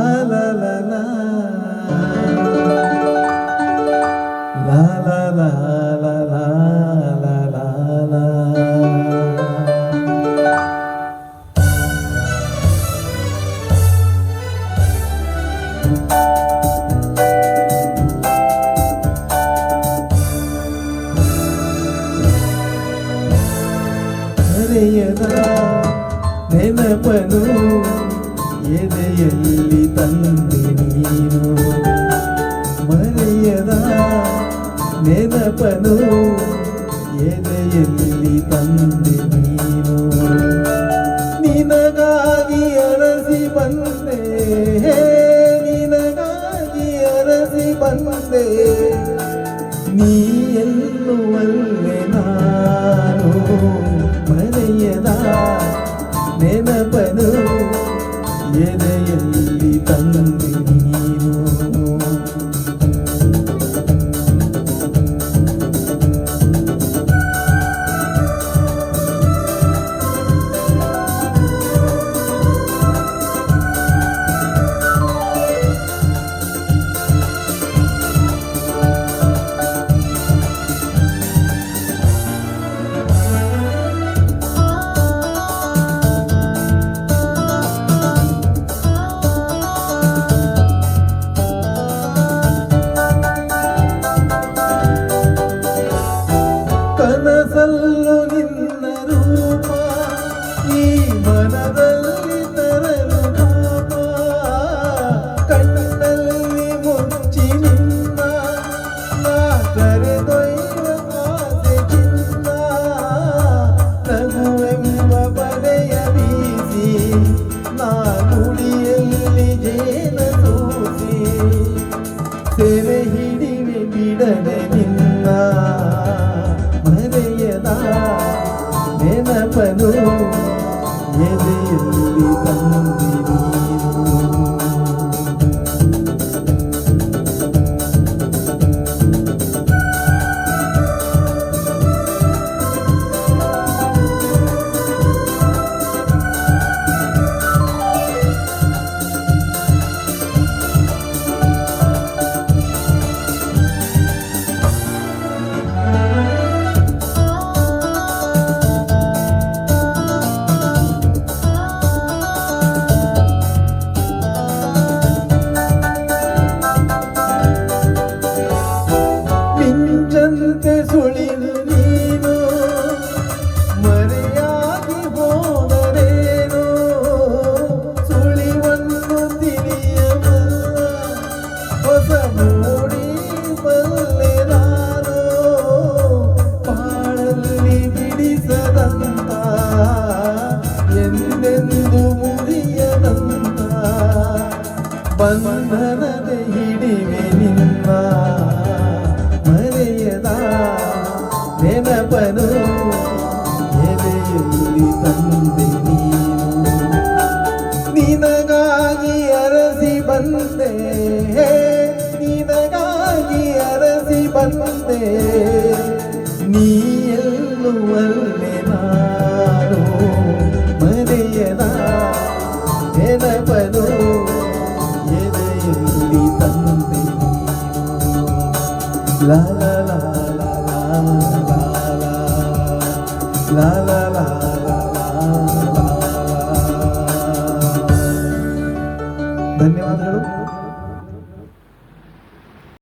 la la la la la la la la la la la. ಮರೆಯದ ನೆನಪನು ಎದೆಯಲ್ಲಿ ತಂದೆ ನೀನು, ಮರೆಯದ ನೆನಪನು ಎದೆಯಲ್ಲಿ ತಂದೆ ನೀನು. ನಿನಗಾಗಿ ಅರಸಿ ಬಂದೆ, ನಿನಗಾಗಿ ಅರಸಿ ಬಂದೆ, ನೀ ಎನ್ನುವಲ್ಲೆ ನಾನು. ಮರೆಯದ ನೆನಪನು ಎದೆಯಲ್ಲಿ ತಂದೆ ನೀನು. ಕನಸಲ್ಲು ನಿನ್ನ ರೂಪ ಈ ಮನದಲ್ಲಿ ತರಲು ಪಾಪ, ಕಣ್ಣಲ್ಲಿ ಮುಚ್ಚಿ ನಿನ್ನ ನಾ ಕರೆದೊಯ್ಯುವ ಆಸೆ ಚಿನ್ನ. ನಗುವೆಂಬ ಬಲೆಯ ಬೀಸಿ ನಾ ನುಡಿಯಲ್ಲಿ ಜೇನ ತೂಸಿ, ಸೆರೆ ಹಿಡಿವೆ ಬಿಡದೆ ನಿನ್ನ. ಮರೆಯದ ನೆನಪನು ಎದೆಯಲ್ಲಿ ತಂದೆ ನೀನು. ಮಿಂಚಂತೆ ಸುಳಿದು ನೀನು ಮರೆಯಾಗಿ ಹೋದರೇನು, ಸುಳಿವನ್ನು ತಿಳಿಯಬಲ್ಲ ಹೊಸ ಮೂಡಿ ಬಲ್ಲೆ ನಾನು. ಬಾಳಲ್ಲಿ ಬಿಡಿಸದಂತ ಎಂದೆಂದು ಮುರಿಯದಂತ ಬಂಧನದ ಹಿಡಿವೆ ನಿನ್ನ. ಮರೆಯದ ನೆನಪನು ಎದೆಯಲ್ಲಿ ತಂದೆ ನೀನು. ನಿನಗಾಗಿ ಅರಸಿ ಬಂದೆ, ನಿನಗಾಗಿ ಅರಸಿ ಬಂದೆ, ನೀ ಎನ್ನುವಲ್ಲೆ ನಾನು. ಮರೆಯದ ನೆನಪನು ಎದೆಯಲ್ಲಿ ತಂದೆ ನೀನು. La la la la la la la la la la la la. ಧನ್ಯವಾದಗಳು.